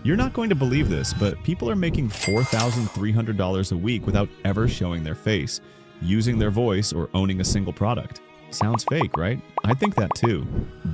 You're not going to believe this, but people are making $4,300 a week without ever showing their face, using their voice, or owning a single product. Sounds fake, right? I think that too.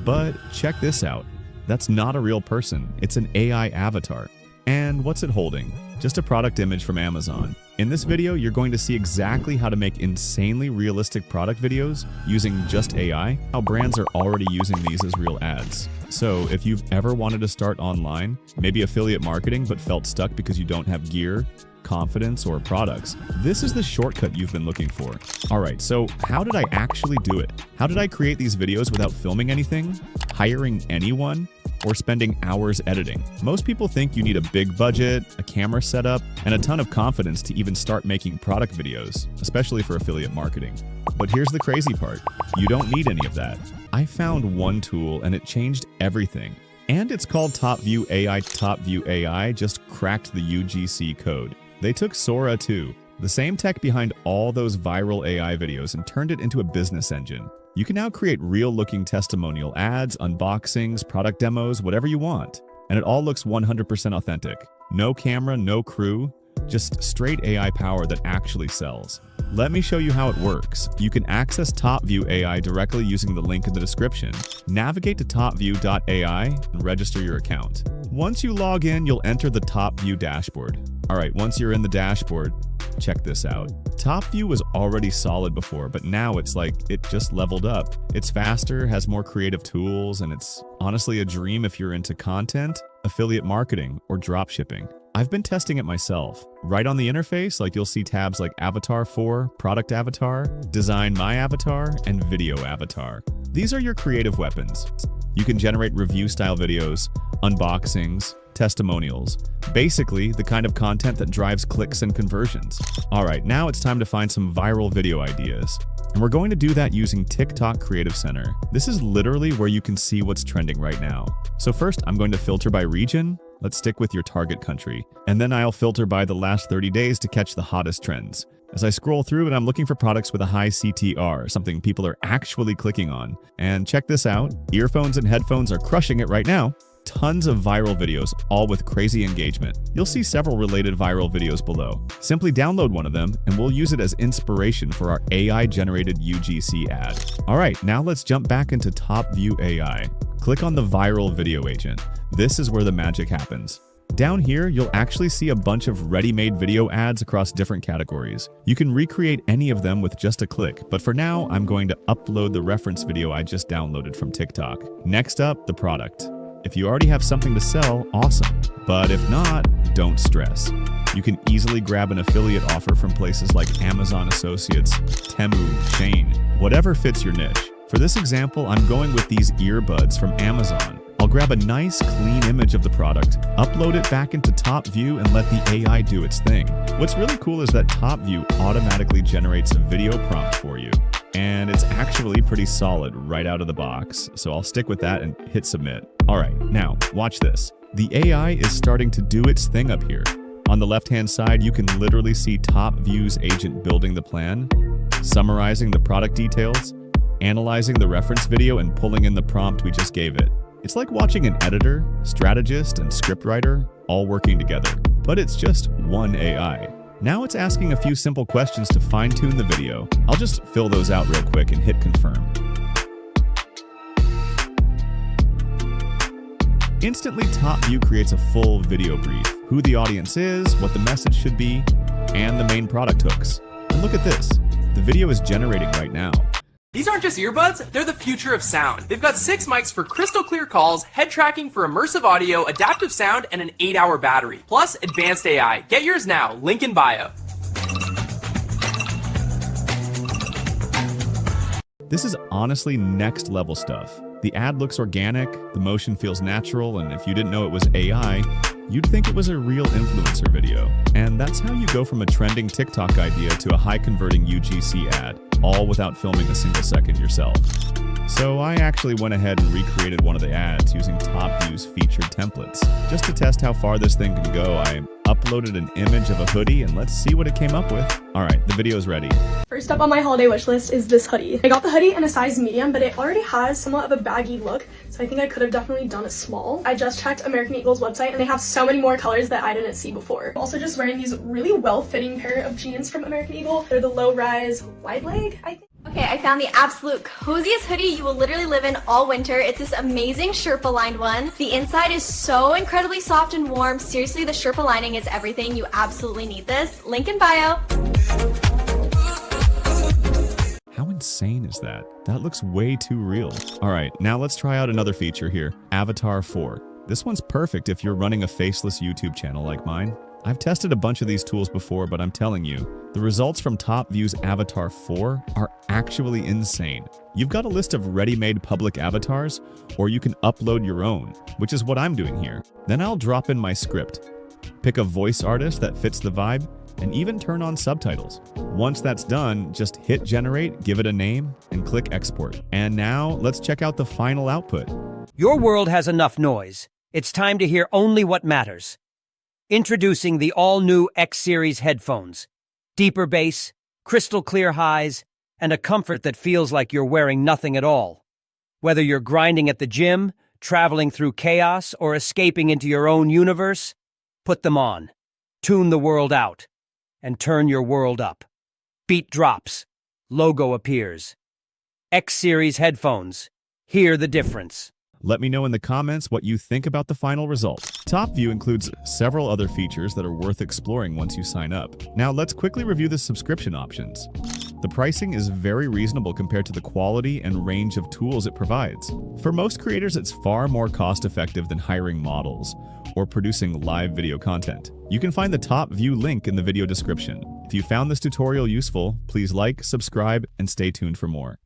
But check this out. That's not a real person. It's an AI avatar. And what's it holding? Just a product image from Amazon. In this video, you're going to see exactly how to make insanely realistic product videos using just AI, how brands are already using these as real ads. So if you've ever wanted to start online, maybe affiliate marketing, but felt stuck because you don't have gear, confidence, or products, this is the shortcut you've been looking for. All right, so how did I actually do it? How did I create these videos without filming anything, hiring anyone, or spending hours editing? Most people think you need a big budget, a camera setup, and a ton of confidence to even start making product videos, especially for affiliate marketing. But here's the crazy part. You don't need any of that. I found one tool and it changed everything. And it's called Topview AI. Topview AI just cracked the UGC code. They took Sora too, the same tech behind all those viral AI videos, and turned it into a business engine. You can now create real-looking testimonial ads, unboxings, product demos, whatever you want. And it all looks 100% authentic. No camera, no crew, just straight AI power that actually sells. Let me show you how it works. You can access Topview AI directly using the link in the description. Navigate to topview.ai and register your account. Once you log in, you'll enter the Topview dashboard. All right, once you're in the dashboard, check this out. Topview was already solid before, but now it's like it just leveled up. It's faster, has more creative tools, and it's honestly a dream if you're into content, affiliate marketing, or drop shipping. I've been testing it myself. Right on the interface, you'll see tabs like Avatar 4, Product Avatar, Design My Avatar, and Video Avatar. These are your creative weapons. You can generate review-style videos, unboxings, testimonials. Basically, the kind of content that drives clicks and conversions. All right, now it's time to find some viral video ideas. And we're going to do that using TikTok Creative Center. This is literally where you can see what's trending right now. So first, I'm going to filter by region. Let's stick with your target country. And then I'll filter by the last 30 days to catch the hottest trends. As I scroll through it, I'm looking for products with a high CTR, something people are actually clicking on. And check this out, earphones and headphones are crushing it right now. Tons of viral videos, all with crazy engagement. You'll see several related viral videos below. Simply download one of them, and we'll use it as inspiration for our AI-generated UGC ad. All right, now let's jump back into Topview AI. Click on the viral video agent. This is where the magic happens. Down here, you'll actually see a bunch of ready-made video ads across different categories. You can recreate any of them with just a click, but for now, I'm going to upload the reference video I just downloaded from TikTok. Next up, the product. If you already have something to sell, awesome. But if not, don't stress. You can easily grab an affiliate offer from places like Amazon Associates, Temu, Shane, whatever fits your niche. For this example, I'm going with these earbuds from Amazon. I'll grab a nice, clean image of the product, upload it back into Topview, and let the AI do its thing. What's really cool is that Topview automatically generates a video prompt for you. And it's actually pretty solid right out of the box, so I'll stick with that and hit submit. All right, now watch this. The AI is starting to do its thing up here. On the left-hand side, you can literally see Topview's agent building the plan, summarizing the product details, analyzing the reference video, and pulling in the prompt we just gave it. It's like watching an editor, strategist, and scriptwriter all working together, but it's just one AI. Now it's asking a few simple questions to fine-tune the video. I'll just fill those out real quick and hit confirm. Instantly, Topview creates a full video brief, who the audience is, what the message should be, and the main product hooks. And look at this, the video is generating right now. These aren't just earbuds, they're the future of sound. They've got 6 mics for crystal clear calls, head tracking for immersive audio, adaptive sound, and an 8-hour battery. Plus advanced AI. Get yours now, link in bio. This is honestly next level stuff. The ad looks organic, the motion feels natural, and if you didn't know it was AI, you'd think it was a real influencer video. And that's how you go from a trending TikTok idea to a high-converting UGC ad, all without filming a single second yourself. So I actually went ahead and recreated one of the ads using Topview's featured templates. Just to test how far this thing can go, I uploaded an image of a hoodie and let's see what it came up with. Alright, the video's ready. First up on my holiday wish list is this hoodie. I got the hoodie in a size medium, but it already has somewhat of a baggy look, so I think I could have definitely done a small. I just checked American Eagle's website and they have so many more colors that I didn't see before. I'm also just wearing these really well-fitting pair of jeans from American Eagle. They're the low-rise wide leg, I think. Okay, I found the absolute coziest hoodie you will literally live in all winter. It's this amazing Sherpa lined one. The inside is so incredibly soft and warm. Seriously, the Sherpa lining is everything. You absolutely need this. Link in bio. How insane is that? That looks way too real. Alright, now let's try out another feature here, Avatar 4. This one's perfect if you're running a faceless YouTube channel like mine. I've tested a bunch of these tools before, but I'm telling you, the results from Topview's Avatar 4 are actually insane. You've got a list of ready-made public avatars, or you can upload your own, which is what I'm doing here. Then I'll drop in my script, pick a voice artist that fits the vibe, and even turn on subtitles. Once that's done, just hit generate, give it a name, and click export. And now, let's check out the final output. Your world has enough noise. It's time to hear only what matters. Introducing the all-new X-Series headphones. Deeper bass, crystal clear highs, and a comfort that feels like you're wearing nothing at all. Whether you're grinding at the gym, traveling through chaos, or escaping into your own universe, put them on. Tune the world out, and turn your world up. Beat drops. Logo appears. X-Series headphones. Hear the difference. Let me know in the comments what you think about the final result. Topview includes several other features that are worth exploring once you sign up. Now let's quickly review the subscription options. The pricing is very reasonable compared to the quality and range of tools it provides. For most creators, it's far more cost-effective than hiring models or producing live video content. You can find the Topview link in the video description. If you found this tutorial useful, please like, subscribe, and stay tuned for more.